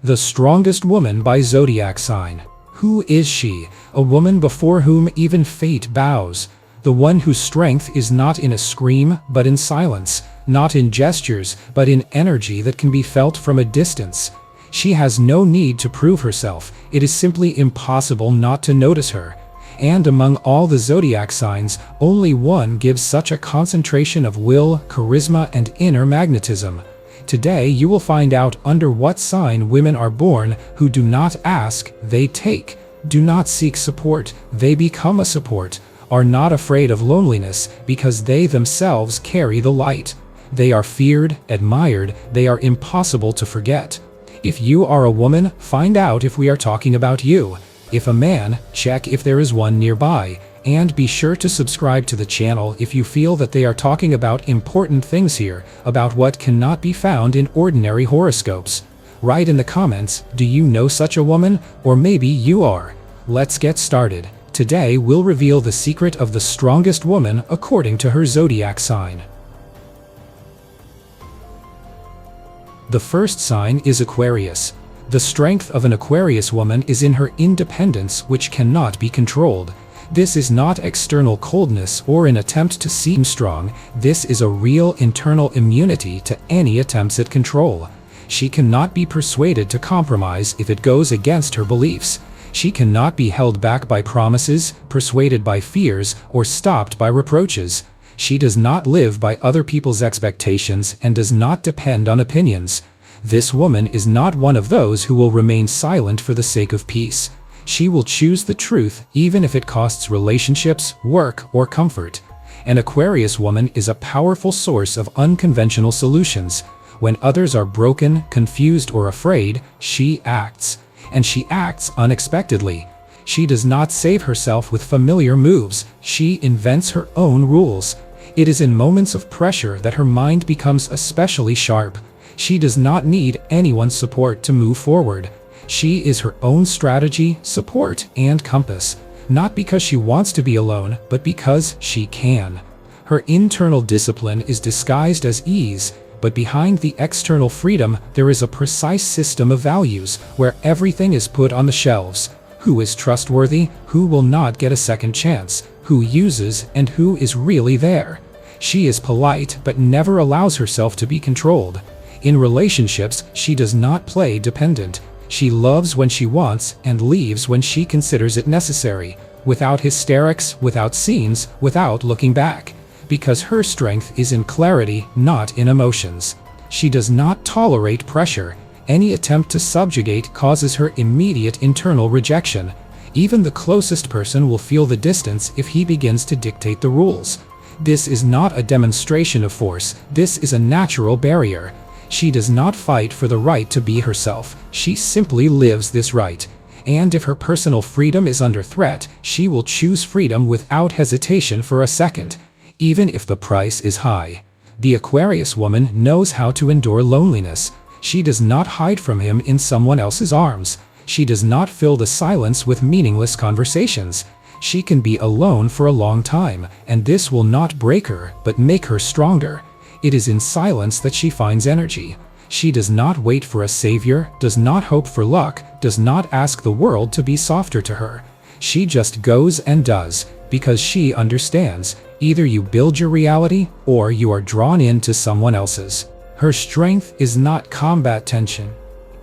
The Strongest Woman by Zodiac Sign. Who is she? A woman before whom even fate bows. The one whose strength is not in a scream, but in silence. Not in gestures, but in energy that can be felt from a distance. She has no need to prove herself. It is simply impossible not to notice her. And among all the zodiac signs, only one gives such a concentration of will, charisma, and inner magnetism. Today you will find out under what sign women are born who do not ask, they take, do not seek support, they become a support, are not afraid of loneliness because they themselves carry the light. They are feared, admired, they are impossible to forget. If you are a woman, find out if we are talking about you. If a man, check if there is one nearby, and be sure to subscribe to the channel if you feel that they are talking about important things here, about what cannot be found in ordinary horoscopes. Write in the comments, do you know such a woman, or maybe you are. Let's get started. Today we'll reveal the secret of the strongest woman according to her zodiac sign. The first sign is Aquarius. The strength of an Aquarius woman is in her independence, which cannot be controlled. This is not external coldness or an attempt to seem strong. This is a real internal immunity to any attempts at control. She cannot be persuaded to compromise if it goes against her beliefs. She cannot be held back by promises, persuaded by fears, or stopped by reproaches. She does not live by other people's expectations and does not depend on opinions. This woman is not one of those who will remain silent for the sake of peace. She will choose the truth even if it costs relationships, work, or comfort. An Aquarius woman is a powerful source of unconventional solutions. When others are broken, confused, or afraid, she acts. And she acts unexpectedly. She does not save herself with familiar moves. She invents her own rules. It is in moments of pressure that her mind becomes especially sharp. She does not need anyone's support to move forward. She is her own strategy, support, and compass, not because she wants to be alone, but because she can. Her internal discipline is disguised as ease, but behind the external freedom there is a precise system of values where everything is put on the shelves. Who is trustworthy, who will not get a second chance, who uses, and who is really there. She is polite but never allows herself to be controlled. In relationships, she does not play dependent. She loves when she wants and leaves when she considers it necessary, without hysterics, without scenes, without looking back. Because her strength is in clarity, not in emotions. She does not tolerate pressure. Any attempt to subjugate causes her immediate internal rejection. Even the closest person will feel the distance if he begins to dictate the rules. This is not a demonstration of force. This is a natural barrier. She does not fight for the right to be herself. She simply lives this right. And if her personal freedom is under threat, she will choose freedom without hesitation for a second, even if the price is high. The Aquarius woman knows how to endure loneliness. She does not hide from him in someone else's arms. She does not fill the silence with meaningless conversations. She can be alone for a long time, and this will not break her, but make her stronger. It is in silence that she finds energy. She does not wait for a savior, does not hope for luck, does not ask the world to be softer to her. She just goes and does, because she understands. Either you build your reality, or you are drawn into someone else's. Her strength is not combat tension.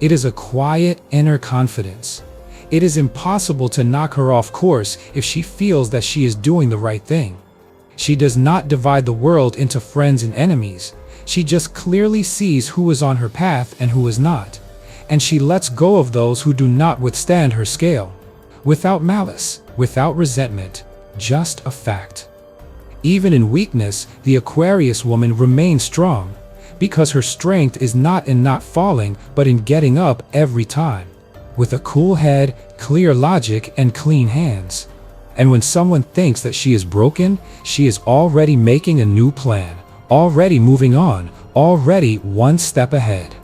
It is a quiet inner confidence. It is impossible to knock her off course if she feels that she is doing the right thing. She does not divide the world into friends and enemies. She just clearly sees who is on her path and who is not. And she lets go of those who do not withstand her scale. Without malice, without resentment, just a fact. Even in weakness, the Aquarius woman remains strong, because her strength is not in not falling, but in getting up every time. With a cool head, clear logic, and clean hands. And when someone thinks that she is broken, she is already making a new plan, already moving on, already one step ahead.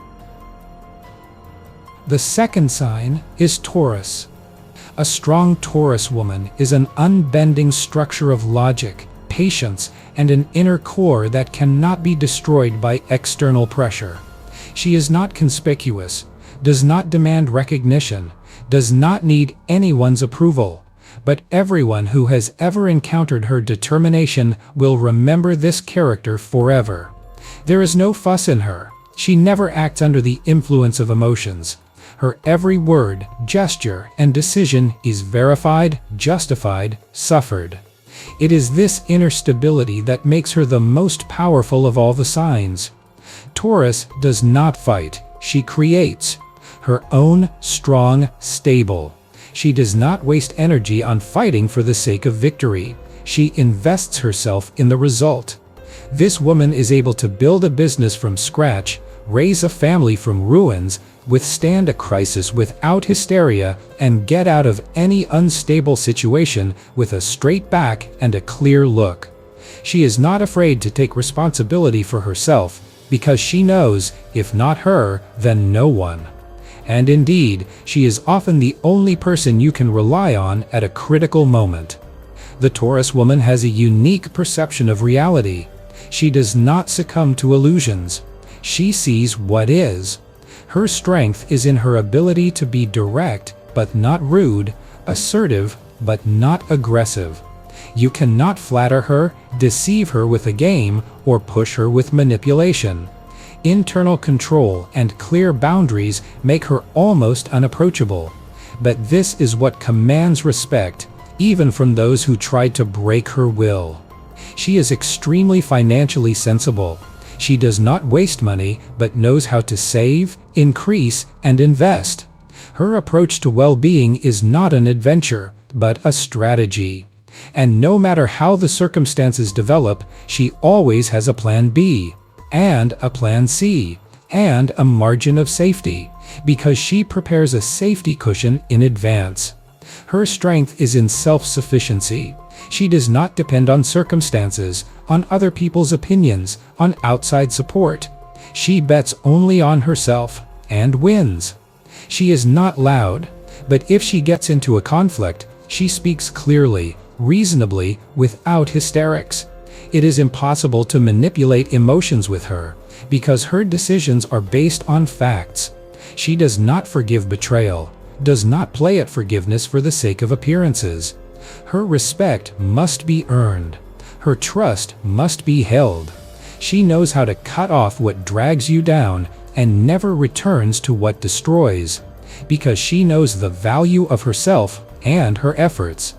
The second sign is Taurus. A strong Taurus woman is an unbending structure of logic, patience, and an inner core that cannot be destroyed by external pressure. She is not conspicuous, does not demand recognition, does not need anyone's approval. But everyone who has ever encountered her determination will remember this character forever. There is no fuss in her. She never acts under the influence of emotions. Her every word, gesture, and decision is verified, justified, suffered. It is this inner stability that makes her the most powerful of all the signs. Taurus does not fight, she creates. Her own, strong, stable. She does not waste energy on fighting for the sake of victory. She invests herself in the result. This woman is able to build a business from scratch, raise a family from ruins, withstand a crisis without hysteria, and get out of any unstable situation with a straight back and a clear look. She is not afraid to take responsibility for herself, because she knows, if not her, then no one. And indeed, she is often the only person you can rely on at a critical moment. The Taurus woman has a unique perception of reality. She does not succumb to illusions. She sees what is. Her strength is in her ability to be direct but not rude, assertive but not aggressive. You cannot flatter her, deceive her with a game, or push her with manipulation. Internal control and clear boundaries make her almost unapproachable. But this is what commands respect, even from those who tried to break her will. She is extremely financially sensible. She does not waste money, but knows how to save, increase, and invest. Her approach to well-being is not an adventure, but a strategy. And no matter how the circumstances develop, she always has a plan B, and a plan C, and a margin of safety, because she prepares a safety cushion in advance. Her strength is in self-sufficiency. She does not depend on circumstances, on other people's opinions, on outside support. She bets only on herself, and wins. She is not loud, but if she gets into a conflict, she speaks clearly, reasonably, without hysterics. It is impossible to manipulate emotions with her, because her decisions are based on facts. She does not forgive betrayal, does not play at forgiveness for the sake of appearances. Her respect must be earned. Her trust must be held. She knows how to cut off what drags you down and never returns to what destroys, because she knows the value of herself and her efforts.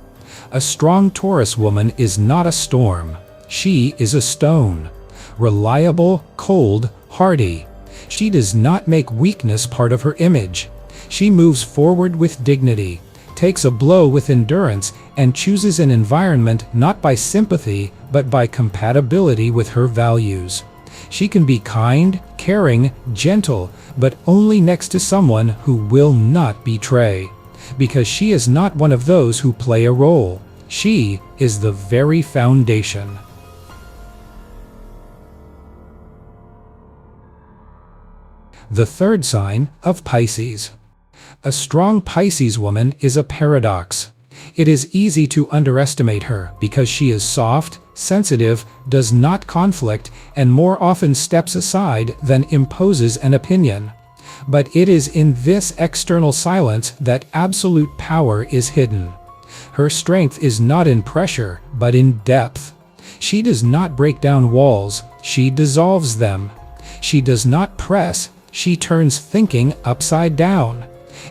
A strong Taurus woman is not a storm. She is a stone. Reliable, cold, hardy. She does not make weakness part of her image. She moves forward with dignity, takes a blow with endurance, and chooses an environment not by sympathy, but by compatibility with her values. She can be kind, caring, gentle, but only next to someone who will not betray, because she is not one of those who play a role. She is the very foundation. The third sign of Pisces. A strong Pisces woman is a paradox. It is easy to underestimate her because she is soft, sensitive, does not conflict, and more often steps aside than imposes an opinion. But it is in this external silence that absolute power is hidden. Her strength is not in pressure, but in depth. She does not break down walls, she dissolves them. She does not press, she turns thinking upside down.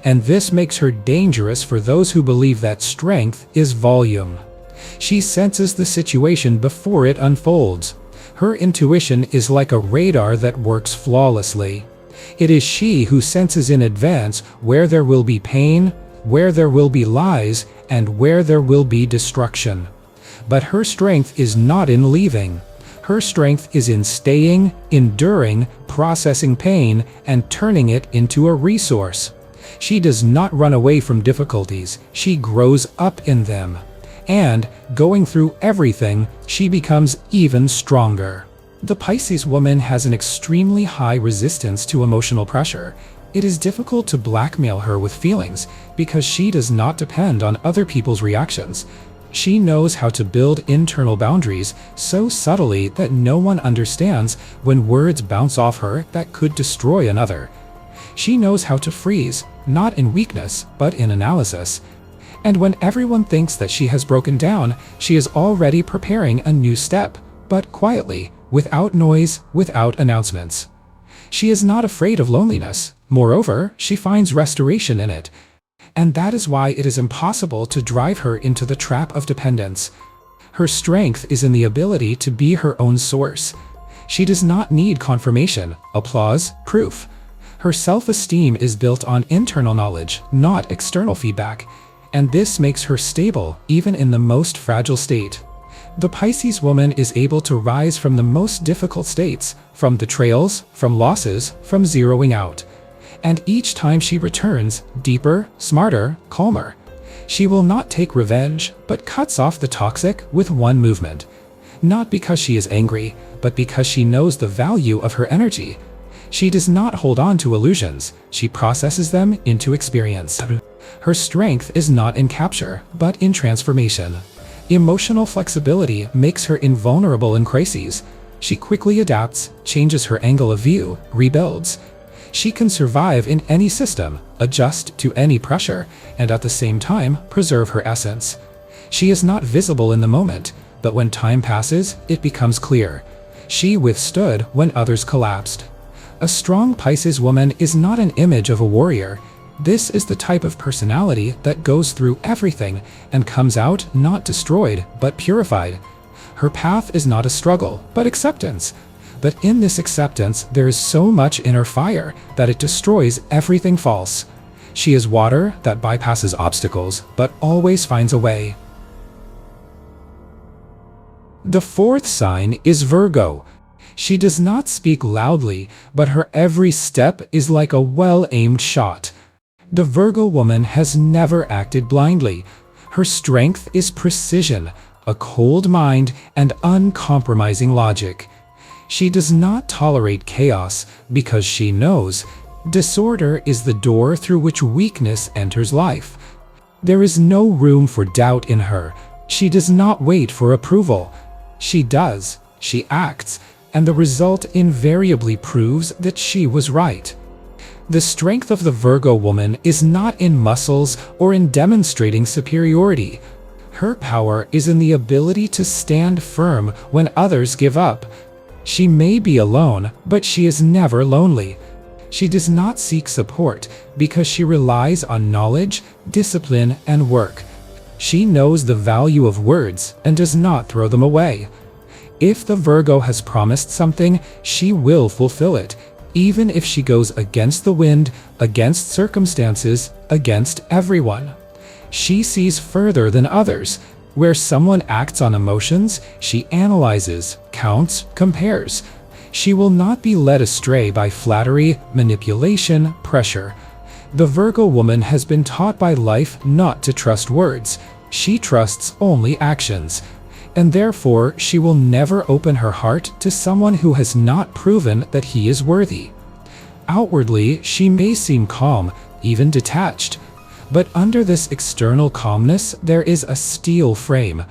And this makes her dangerous for those who believe that strength is volume. She senses the situation before it unfolds. Her intuition is like a radar that works flawlessly. It is she who senses in advance where there will be pain, where there will be lies, and where there will be destruction. But her strength is not in leaving. Her strength is in staying, enduring, processing pain, and turning it into a resource. She does not run away from difficulties, she grows up in them. And, going through everything, she becomes even stronger. The Pisces woman has an extremely high resistance to emotional pressure. It is difficult to blackmail her with feelings because she does not depend on other people's reactions. She knows how to build internal boundaries so subtly that no one understands when words bounce off her that could destroy another. She knows how to freeze, not in weakness, but in analysis. And when everyone thinks that she has broken down, she is already preparing a new step, but quietly, without noise, without announcements. She is not afraid of loneliness. Moreover, she finds restoration in it. And that is why it is impossible to drive her into the trap of dependence. Her strength is in the ability to be her own source. She does not need confirmation, applause, proof. Her self-esteem is built on internal knowledge, not external feedback. And this makes her stable, even in the most fragile state. The Pisces woman is able to rise from the most difficult states, from betrayals, from losses, from zeroing out. And each time she returns, deeper, smarter, calmer. She will not take revenge, but cuts off the toxic with one movement. Not because she is angry, but because she knows the value of her energy. She does not hold on to illusions, she processes them into experience. Her strength is not in capture, but in transformation. Emotional flexibility makes her invulnerable in crises. She quickly adapts, changes her angle of view, rebuilds. She can survive in any system, adjust to any pressure, and at the same time preserve her essence. She is not visible in the moment, but when time passes, it becomes clear. She withstood when others collapsed. A strong Pisces woman is not an image of a warrior. This is the type of personality that goes through everything and comes out not destroyed, but purified. Her path is not a struggle, but acceptance. But in this acceptance, there is so much inner fire that it destroys everything false. She is water that bypasses obstacles, but always finds a way. The fourth sign is Virgo. She does not speak loudly, but her every step is like a well-aimed shot. The Virgo woman has never acted blindly. Her strength is precision, a cold mind, and uncompromising logic. She does not tolerate chaos because she knows disorder is the door through which weakness enters life. There is no room for doubt in her. She does not wait for approval. She does, she acts, and the result invariably proves that she was right. The strength of the Virgo woman is not in muscles or in demonstrating superiority. Her power is in the ability to stand firm when others give up. She may be alone, but she is never lonely. She does not seek support because she relies on knowledge, discipline, and work. She knows the value of words and does not throw them away. If the Virgo has promised something, she will fulfill it, even if she goes against the wind, against circumstances, against everyone. She sees further than others. Where someone acts on emotions, she analyzes, counts, compares. She will not be led astray by flattery, manipulation, pressure. The Virgo woman has been taught by life not to trust words. She trusts only actions. And therefore, she will never open her heart to someone who has not proven that he is worthy. Outwardly, she may seem calm, even detached. But under this external calmness, there is a steel frame.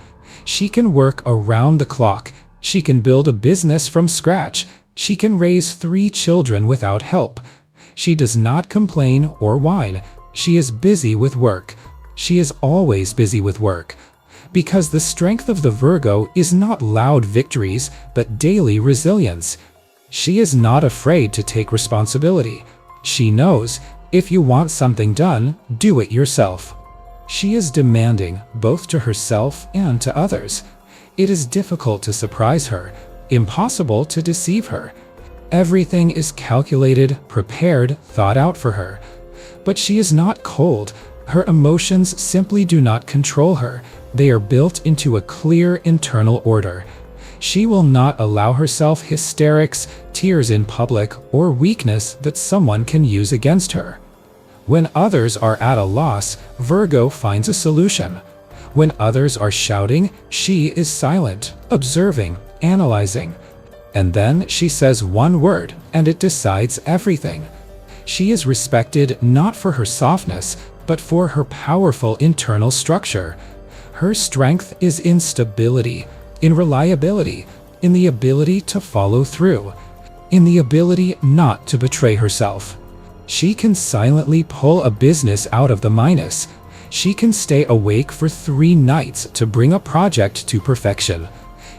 She can work around the clock. She can build a business from scratch. She can raise 3 children without help. She does not complain or whine. She is busy with work. She is always busy with work. Because the strength of the Virgo is not loud victories, but daily resilience. She is not afraid to take responsibility. She knows, if you want something done, do it yourself. She is demanding, both to herself and to others. It is difficult to surprise her, impossible to deceive her. Everything is calculated, prepared, thought out for her. But she is not cold. Her emotions simply do not control her. They are built into a clear internal order. She will not allow herself hysterics, tears in public, or weakness that someone can use against her. When others are at a loss, Virgo finds a solution. When others are shouting, she is silent, observing, analyzing. And then she says one word, and it decides everything. She is respected not for her softness, but for her powerful internal structure. Her strength is in stability, in reliability, in the ability to follow through, in the ability not to betray herself. She can silently pull a business out of the minus. She can stay awake for 3 nights to bring a project to perfection.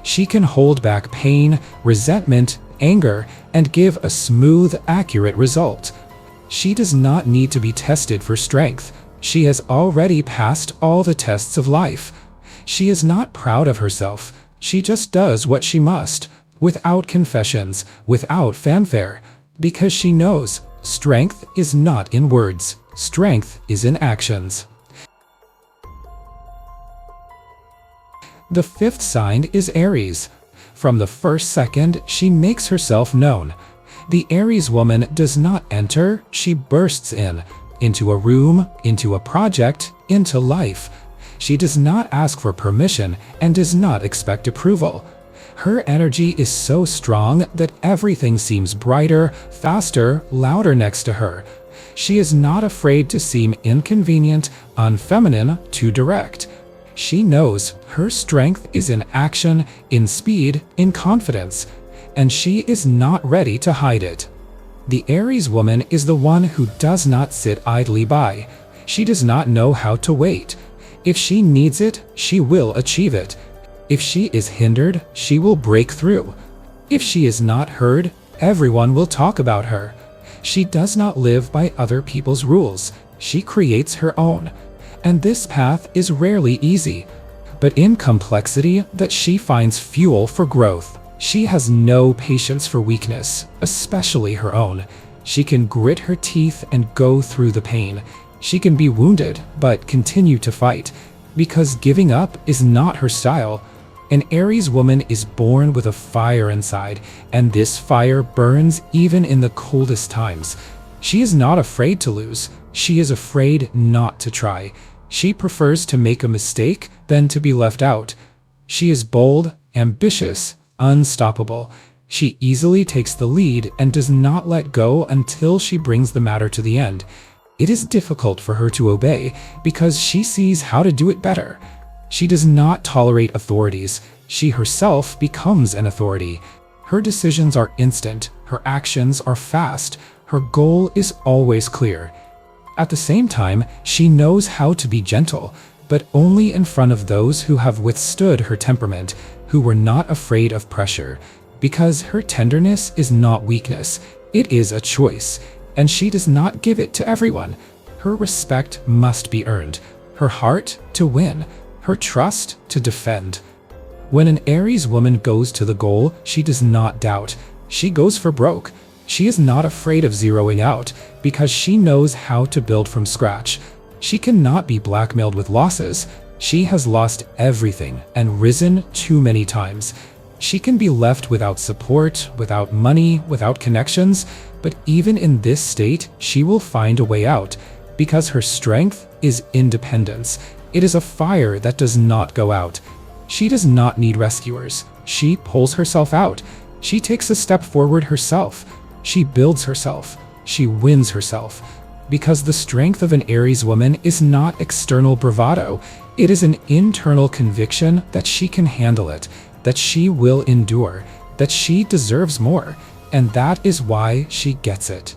She can hold back pain, resentment, anger, and give a smooth, accurate result. She does not need to be tested for strength. She has already passed all the tests of life. She is not proud of herself. She just does what she must, without confessions, without fanfare, because she knows strength is not in words. Strength is in actions. The 5th sign is Aries. From the first second, she makes herself known. The Aries woman does not enter, she bursts in. Into a room, into a project, into life. She does not ask for permission and does not expect approval. Her energy is so strong that everything seems brighter, faster, louder next to her. She is not afraid to seem inconvenient, unfeminine, too direct. She knows her strength is in action, in speed, in confidence, and she is not ready to hide it. The Aries woman is the one who does not sit idly by. She does not know how to wait. If she needs it, she will achieve it. If she is hindered, she will break through. If she is not heard, everyone will talk about her. She does not live by other people's rules. She creates her own. And this path is rarely easy, but in complexity that she finds fuel for growth. She has no patience for weakness, especially her own. She can grit her teeth and go through the pain. She can be wounded, but continue to fight, because giving up is not her style. An Aries woman is born with a fire inside, and this fire burns even in the coldest times. She is not afraid to lose. She is afraid not to try. She prefers to make a mistake than to be left out. She is bold, ambitious, unstoppable. She easily takes the lead and does not let go until she brings the matter to the end. It is difficult for her to obey because she sees how to do it better. She does not tolerate authorities. She herself becomes an authority. Her decisions are instant. Her actions are fast. Her goal is always clear. At the same time, she knows how to be gentle, but only in front of those who have withstood her temperament, who were not afraid of pressure. Because her tenderness is not weakness, it is a choice, and she does not give it to everyone. Her respect must be earned, her heart to win, her trust to defend. When an Aries woman goes to the goal, she does not doubt. She goes for broke. She is not afraid of zeroing out because she knows how to build from scratch. She cannot be blackmailed with losses. She has lost everything and risen too many times. She can be left without support, without money, without connections, but even in this state, she will find a way out because her strength is independence. It is a fire that does not go out. She does not need rescuers. She pulls herself out. She takes a step forward herself. She builds herself. She wins herself. Because the strength of an Aries woman is not external bravado. It is an internal conviction that she can handle it, that she will endure, that she deserves more, and that is why she gets it.